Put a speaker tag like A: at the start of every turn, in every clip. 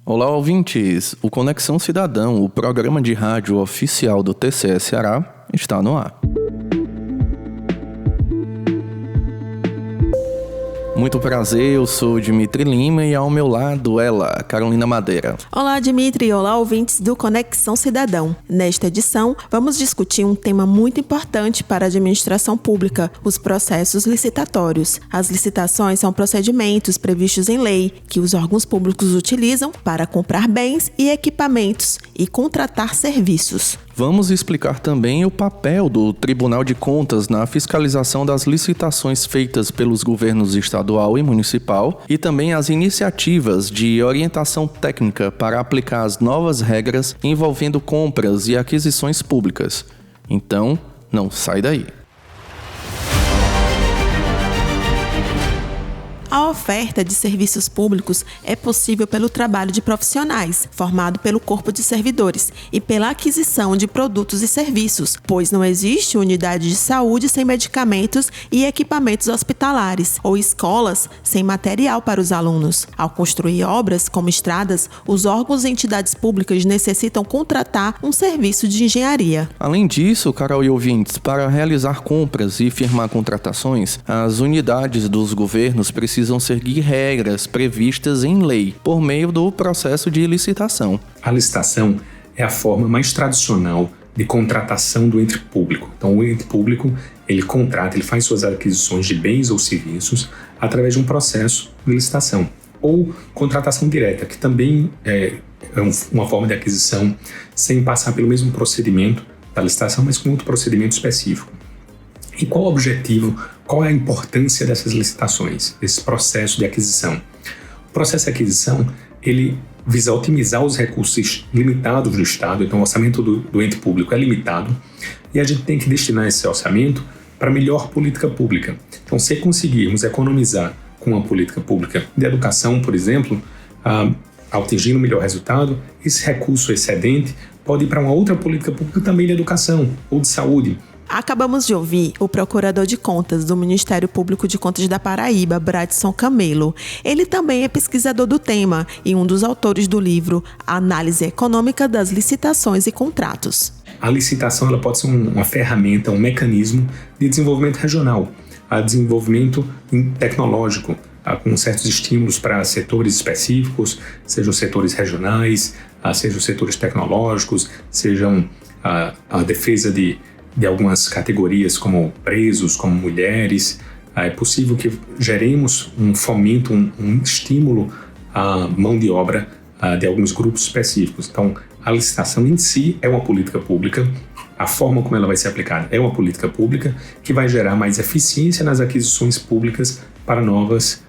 A: Olá, ouvintes! O Conexão Cidadão, o programa de rádio oficial do TCE Ceará, está no ar. Muito prazer, eu sou Dimitri Lima e ao meu lado ela, Carolina Madeira.
B: Olá, Dimitri, olá, ouvintes do Conexão Cidadão. Nesta edição, vamos discutir um tema muito importante para a administração pública, os processos licitatórios. As licitações são procedimentos previstos em lei que os órgãos públicos utilizam para comprar bens e equipamentos e contratar serviços.
A: Vamos explicar também o papel do Tribunal de Contas na fiscalização das licitações feitas pelos governos estadual e municipal e também as iniciativas de orientação técnica para aplicar as novas regras envolvendo compras e aquisições públicas. Então, não sai daí.
B: A oferta de serviços públicos é possível pelo trabalho de profissionais, formado pelo corpo de servidores, e pela aquisição de produtos e serviços, pois não existe unidade de saúde sem medicamentos e equipamentos hospitalares, ou escolas sem material para os alunos. Ao construir obras como estradas, os órgãos e entidades públicas necessitam contratar um serviço de engenharia.
A: Além disso, Carol e ouvintes, para realizar compras e firmar contratações, as unidades dos governos precisam seguir regras previstas em lei por meio do processo de licitação.
C: A licitação é a forma mais tradicional de contratação do ente público. Então, o ente público, ele contrata, ele faz suas aquisições de bens ou serviços através de um processo de licitação. Ou contratação direta, que também é uma forma de aquisição sem passar pelo mesmo procedimento da licitação, mas com outro procedimento específico. E qual o objetivo, qual é a importância dessas licitações, desse processo de aquisição? O processo de aquisição, ele visa otimizar os recursos limitados do Estado, então o orçamento do ente público é limitado, e a gente tem que destinar esse orçamento para melhor política pública. Então, se conseguirmos economizar com uma política pública de educação, por exemplo, atingindo o melhor resultado, esse recurso excedente pode ir para uma outra política pública também de educação ou de saúde.
B: Acabamos de ouvir o procurador de contas do Ministério Público de Contas da Paraíba, Bradson Camelo. Ele também é pesquisador do tema e um dos autores do livro Análise Econômica das Licitações e Contratos.
C: A licitação ela pode ser uma ferramenta, um mecanismo de desenvolvimento regional, desenvolvimento tecnológico, com certos estímulos para setores específicos, sejam setores regionais, sejam setores tecnológicos, sejam a defesa de algumas categorias como presos, como mulheres. É possível que geremos um fomento, um estímulo à mão de obra de alguns grupos específicos. Então, a licitação em si é uma política pública, a forma como ela vai ser aplicada é uma política pública que vai gerar mais eficiência nas aquisições públicas para novas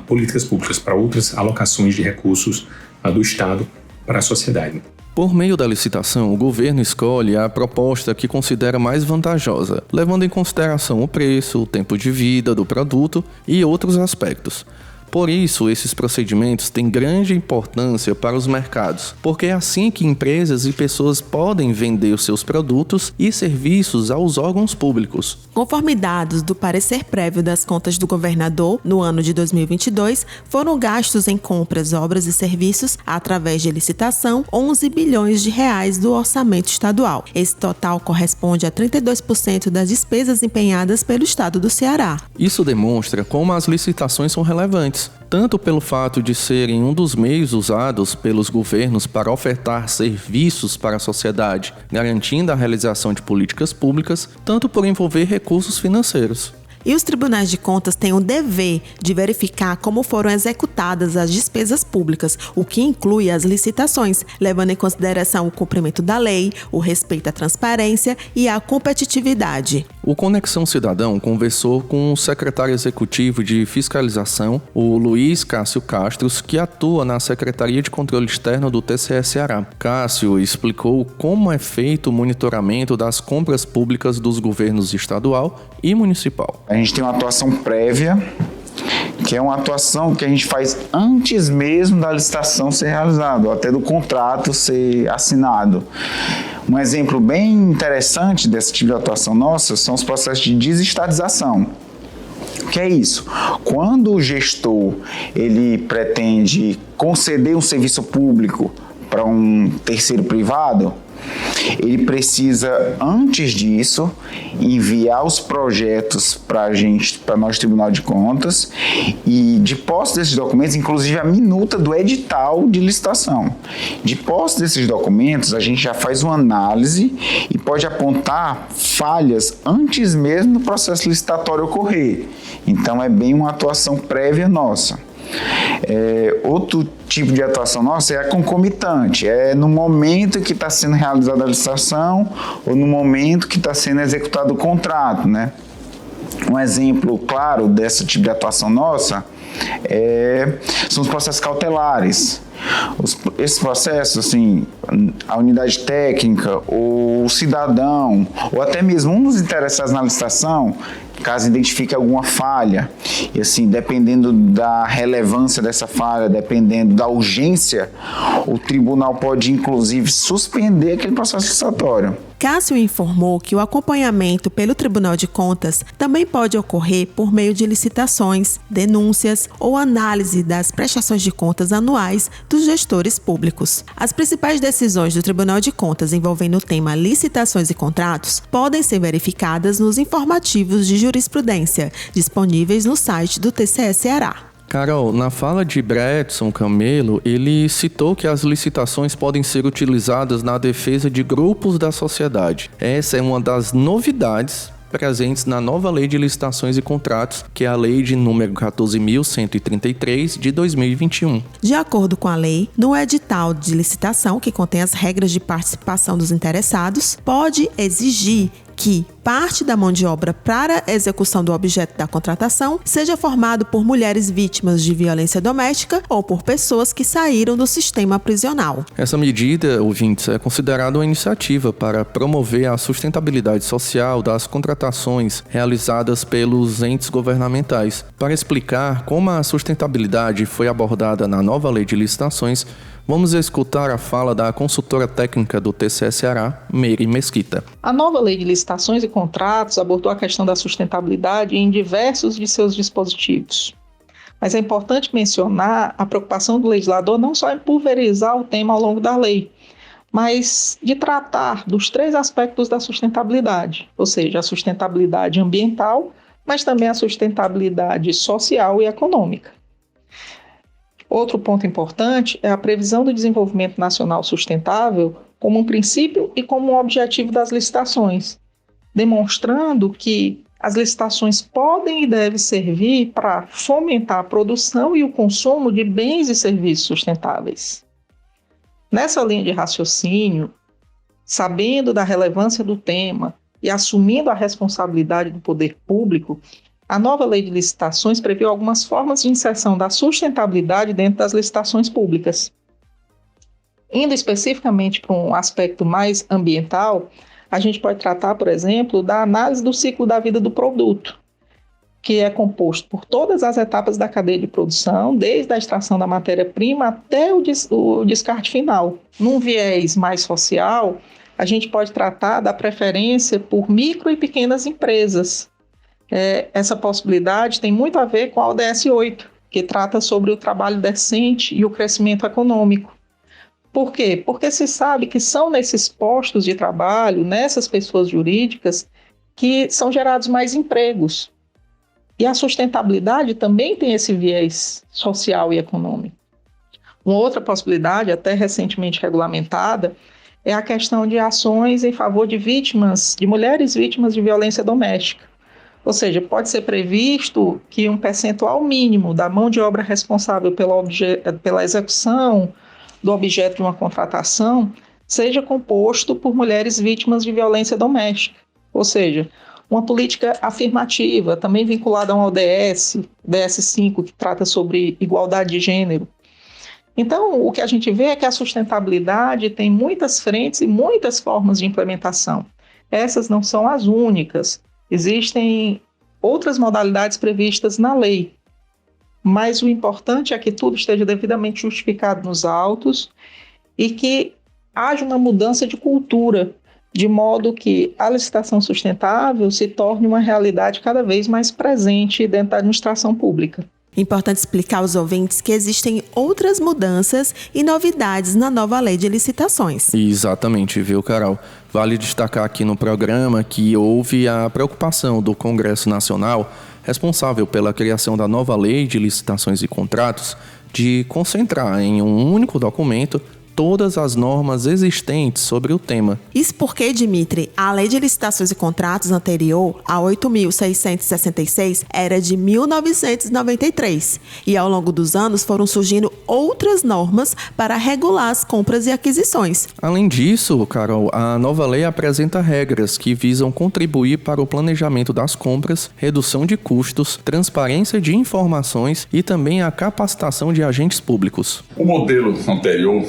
C: políticas públicas, para outras alocações de recursos do Estado para a sociedade.
A: Por meio da licitação, o governo escolhe a proposta que considera mais vantajosa, levando em consideração o preço, o tempo de vida do produto e outros aspectos. Por isso, esses procedimentos têm grande importância para os mercados, porque é assim que empresas e pessoas podem vender os seus produtos e serviços aos órgãos públicos.
B: Conforme dados do parecer prévio das contas do governador, no ano de 2022, foram gastos em compras, obras e serviços, através de licitação, 11 bilhões de reais do orçamento estadual. Esse total corresponde a 32% das despesas empenhadas pelo estado do Ceará.
A: Isso demonstra como as licitações são relevantes, tanto pelo fato de serem um dos meios usados pelos governos para ofertar serviços para a sociedade, garantindo a realização de políticas públicas, tanto por envolver recursos financeiros.
B: E os tribunais de contas têm o dever de verificar como foram executadas as despesas públicas, o que inclui as licitações, levando em consideração o cumprimento da lei, o respeito à transparência e à competitividade.
A: O Conexão Cidadão conversou com o secretário executivo de fiscalização, o Luiz Cássio Castros, que atua na Secretaria de Controle Externo do TCE Ceará. Cássio explicou como é feito o monitoramento das compras públicas dos governos estadual e municipal.
D: A gente tem uma atuação prévia, que é uma atuação que a gente faz antes mesmo da licitação ser realizada, ou até do contrato ser assinado. Um exemplo bem interessante desse tipo de atuação nossa são os processos de desestatização. O que é isso? Quando o gestor ele pretende conceder um serviço público para um terceiro privado, ele precisa, antes disso, enviar os projetos para a gente, para nós Tribunal de Contas, e de posse desses documentos, inclusive a minuta do edital de licitação. De posse desses documentos, a gente já faz uma análise e pode apontar falhas antes mesmo do processo licitatório ocorrer. Então, é bem uma atuação prévia nossa. Outro tipo de atuação nossa é a concomitante, é no momento que está sendo realizada a licitação ou no momento que está sendo executado o contrato, né? Um exemplo claro desse tipo de atuação nossa são os processos cautelares. Esses processos, assim, a unidade técnica, ou o cidadão, ou até mesmo um dos interessados na licitação, caso identifique alguma falha, e assim, dependendo da relevância dessa falha, dependendo da urgência, o tribunal pode, inclusive, suspender aquele processo licitatório.
B: Cássio informou que o acompanhamento pelo Tribunal de Contas também pode ocorrer por meio de licitações, denúncias ou análise das prestações de contas anuais dos gestores públicos. As principais decisões do Tribunal de Contas envolvendo o tema licitações e contratos podem ser verificadas nos informativos de jurisprudência, disponíveis no site do TCE Ceará.
A: Carol, na fala de Bretson Camelo, ele citou que as licitações podem ser utilizadas na defesa de grupos da sociedade. Essa é uma das novidades presentes na nova Lei de Licitações e Contratos, que é a Lei de número 14.133 de 2021.
B: De acordo com a lei, no edital de licitação, que contém as regras de participação dos interessados, pode exigir que parte da mão de obra para a execução do objeto da contratação seja formado por mulheres vítimas de violência doméstica ou por pessoas que saíram do sistema prisional.
A: Essa medida, ouvintes, é considerada uma iniciativa para promover a sustentabilidade social das contratações realizadas pelos entes governamentais. Para explicar como a sustentabilidade foi abordada na nova Lei de Licitações, vamos escutar a fala da consultora técnica do TCE Ceará, Meire Mesquita.
E: A nova Lei de Licitações e Contratos abordou a questão da sustentabilidade em diversos de seus dispositivos. Mas é importante mencionar a preocupação do legislador não só em pulverizar o tema ao longo da lei, mas de tratar dos 3 aspectos da sustentabilidade, ou seja, a sustentabilidade ambiental, mas também a sustentabilidade social e econômica. Outro ponto importante é a previsão do desenvolvimento nacional sustentável como um princípio e como um objetivo das licitações, demonstrando que as licitações podem e devem servir para fomentar a produção e o consumo de bens e serviços sustentáveis. Nessa linha de raciocínio, sabendo da relevância do tema e assumindo a responsabilidade do poder público, a nova Lei de Licitações previu algumas formas de inserção da sustentabilidade dentro das licitações públicas. Indo especificamente para um aspecto mais ambiental, a gente pode tratar, por exemplo, da análise do ciclo da vida do produto, que é composto por todas as etapas da cadeia de produção, desde a extração da matéria-prima até o descarte final. Num viés mais social, a gente pode tratar da preferência por micro e pequenas empresas. Essa possibilidade tem muito a ver com a ODS 8, que trata sobre o trabalho decente e o crescimento econômico. Por quê? Porque se sabe que são nesses postos de trabalho, nessas pessoas jurídicas, que são gerados mais empregos. E a sustentabilidade também tem esse viés social e econômico. Uma outra possibilidade, até recentemente regulamentada, é a questão de ações em favor de mulheres vítimas de violência doméstica. Ou seja, pode ser previsto que um percentual mínimo da mão de obra responsável pela execução do objeto de uma contratação seja composto por mulheres vítimas de violência doméstica. Ou seja, uma política afirmativa, também vinculada a um ODS 5, que trata sobre igualdade de gênero. Então, o que a gente vê é que a sustentabilidade tem muitas frentes e muitas formas de implementação. Essas não são as únicas. Existem outras modalidades previstas na lei, mas o importante é que tudo esteja devidamente justificado nos autos e que haja uma mudança de cultura de modo que a licitação sustentável se torne uma realidade cada vez mais presente dentro da administração pública.
B: Importante explicar aos ouvintes que existem outras mudanças e novidades na nova lei de licitações.
A: Exatamente, viu, Carol? Vale destacar aqui no programa que houve a preocupação do Congresso Nacional, responsável pela criação da nova lei de licitações e contratos, de concentrar em um único documento todas as normas existentes sobre o tema.
B: Isso porque, Dimitri, a Lei de Licitações e Contratos anterior, a 8.666, era de 1993. E ao longo dos anos foram surgindo outras normas para regular as compras e aquisições.
A: Além disso, Carol, a nova lei apresenta regras que visam contribuir para o planejamento das compras, redução de custos, transparência de informações e também a capacitação de agentes públicos.
F: O modelo anterior,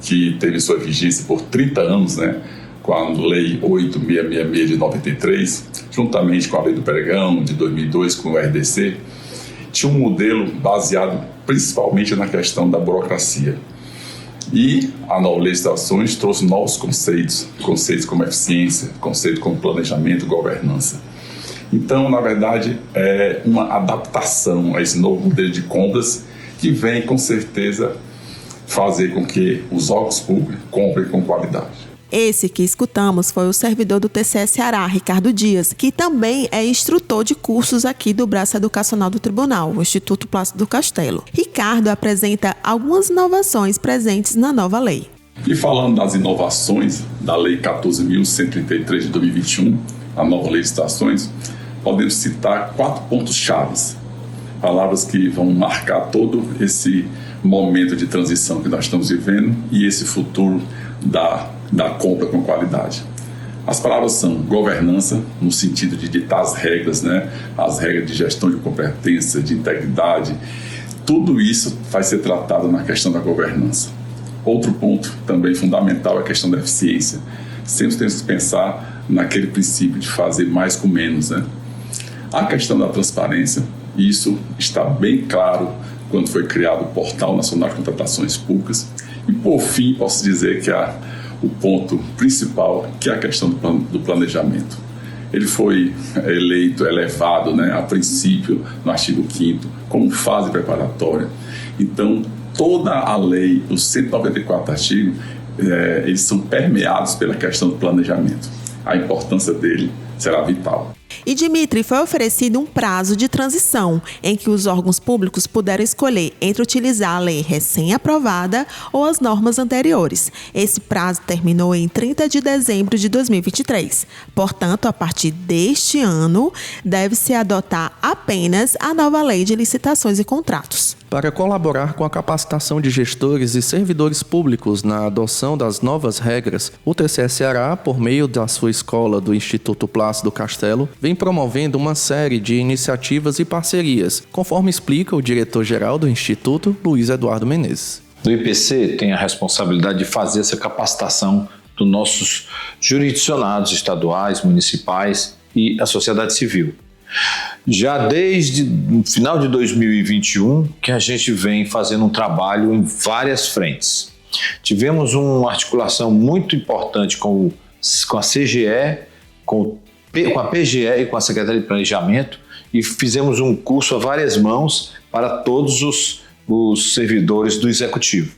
F: que teve sua vigência por 30 anos, com a Lei 8.666 de 93, juntamente com a Lei do Pregão de 2002, com o RDC, tinha um modelo baseado principalmente na questão da burocracia. E a nova lei de licitações trouxe novos conceitos como eficiência, conceito como planejamento e governança. Então, na verdade, é uma adaptação a esse novo modelo de compras que vem, com certeza, fazer com que os órgãos públicos comprem com qualidade.
B: Esse que escutamos foi o servidor do TCE Ceará, Ricardo Dias, que também é instrutor de cursos aqui do Braço Educacional do Tribunal, o Instituto Plácido Castelo. Ricardo apresenta algumas inovações presentes na nova lei.
F: E falando das inovações da Lei 14.133 de 2021, a nova lei de licitações, podemos citar 4 pontos-chave, palavras que vão marcar todo esse momento de transição que nós estamos vivendo e esse futuro da compra com qualidade. As palavras são governança, no sentido de ditar as regras, as regras de gestão de competência, de integridade. Tudo isso vai ser tratado na questão da governança. Outro ponto também fundamental é a questão da eficiência. Sempre temos que pensar naquele princípio de fazer mais com menos. A questão da transparência, isso está bem claro quando foi criado o Portal Nacional de Contratações Públicas. E, por fim, posso dizer que o ponto principal, que é a questão do planejamento. Ele foi elevado, a princípio, no artigo 5º, como fase preparatória. Então, toda a lei, os 194 artigos, eles são permeados pela questão do planejamento. A importância dele será vital.
B: E, Dimitri, foi oferecido um prazo de transição em que os órgãos públicos puderam escolher entre utilizar a lei recém-aprovada ou as normas anteriores. Esse prazo terminou em 30 de dezembro de 2023. Portanto, a partir deste ano, deve-se adotar apenas a nova lei de licitações e contratos.
A: Para colaborar com a capacitação de gestores e servidores públicos na adoção das novas regras, o TCE Ceará, por meio da sua escola do Instituto Plácido Castelo, vem promovendo uma série de iniciativas e parcerias, conforme explica o diretor-geral do Instituto, Luiz Eduardo Menezes.
G: O IPC tem a responsabilidade de fazer essa capacitação dos nossos jurisdicionados estaduais, municipais e a sociedade civil. Já desde o final de 2021 que a gente vem fazendo um trabalho em várias frentes. Tivemos uma articulação muito importante com a CGE, com a PGE e com a Secretaria de Planejamento e fizemos um curso a várias mãos para todos os servidores do Executivo.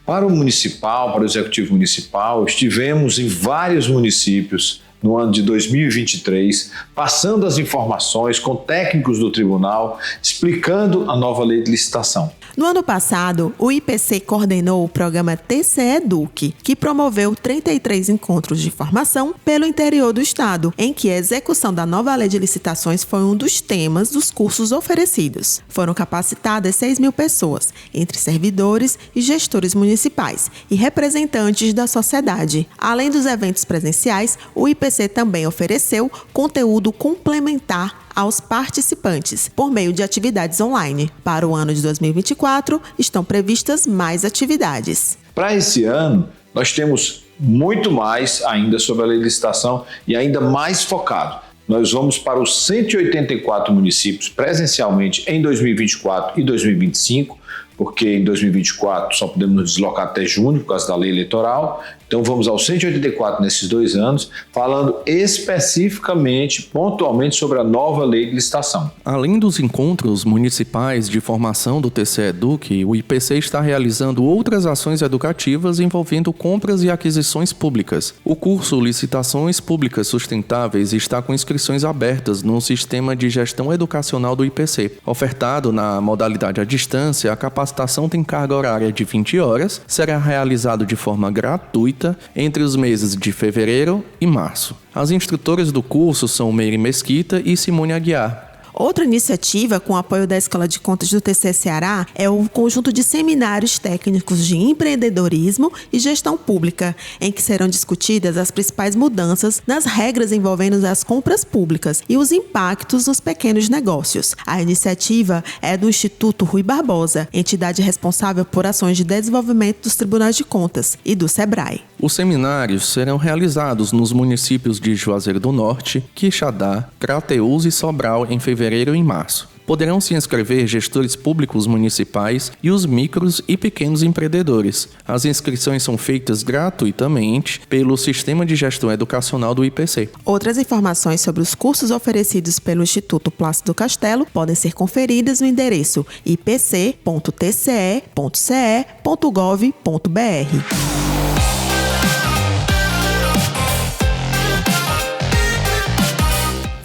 G: Para o municipal, para o Executivo Municipal, estivemos em vários municípios no ano de 2023, passando as informações com técnicos do tribunal, explicando a nova lei de licitação.
B: No ano passado, o IPC coordenou o programa TCE Eduque, que promoveu 33 encontros de formação pelo interior do estado, em que a execução da nova lei de licitações foi um dos temas dos cursos oferecidos. Foram capacitadas 6.000 pessoas, entre servidores e gestores municipais e representantes da sociedade. Além dos eventos presenciais, o IPC também ofereceu conteúdo complementar aos participantes, por meio de atividades online. Para o ano de 2024, estão previstas mais atividades.
G: Para esse ano, nós temos muito mais ainda sobre a lei de licitação e ainda mais focado. Nós vamos para os 184 municípios presencialmente em 2024 e 2025, porque em 2024 só podemos nos deslocar até junho por causa da lei eleitoral. Então vamos ao 184 nesses 2 anos, falando especificamente, pontualmente sobre a nova lei de licitação.
A: Além dos encontros municipais de formação do TCE Educ, o IPC está realizando outras ações educativas envolvendo compras e aquisições públicas. O curso Licitações Públicas Sustentáveis está com inscrições abertas no Sistema de Gestão Educacional do IPC. Ofertado na modalidade à distância, a capacitação tem carga horária de 20 horas, será realizado de forma gratuita entre os meses de fevereiro e março. As instrutoras do curso são Meire Mesquita e Simone Aguiar.
B: Outra iniciativa com apoio da Escola de Contas do TCE Ceará é o conjunto de seminários técnicos de empreendedorismo e gestão pública, em que serão discutidas as principais mudanças nas regras envolvendo as compras públicas e os impactos nos pequenos negócios. A iniciativa é do Instituto Rui Barbosa, entidade responsável por ações de desenvolvimento dos Tribunais de Contas e do SEBRAE.
A: Os seminários serão realizados nos municípios de Juazeiro do Norte, Quixadá, Crateús e Sobral em fevereiro e em março. Poderão se inscrever gestores públicos municipais e os micros e pequenos empreendedores. As inscrições são feitas gratuitamente pelo Sistema de Gestão Educacional do IPC.
B: Outras informações sobre os cursos oferecidos pelo Instituto Plácido Castelo podem ser conferidas no endereço ipc.tce.ce.gov.br.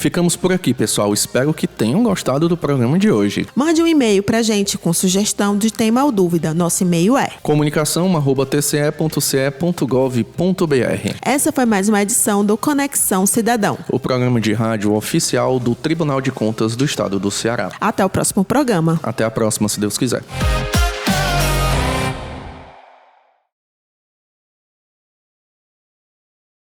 A: Ficamos por aqui, pessoal. Espero que tenham gostado do programa de hoje.
B: Mande um e-mail pra gente com sugestão de tema ou dúvida. Nosso e-mail é
A: comunicação@tce.ce.gov.br.
B: Essa foi mais uma edição do Conexão Cidadão,
A: o programa de rádio oficial do Tribunal de Contas do Estado do Ceará.
B: Até o próximo programa.
A: Até a próxima, se Deus quiser.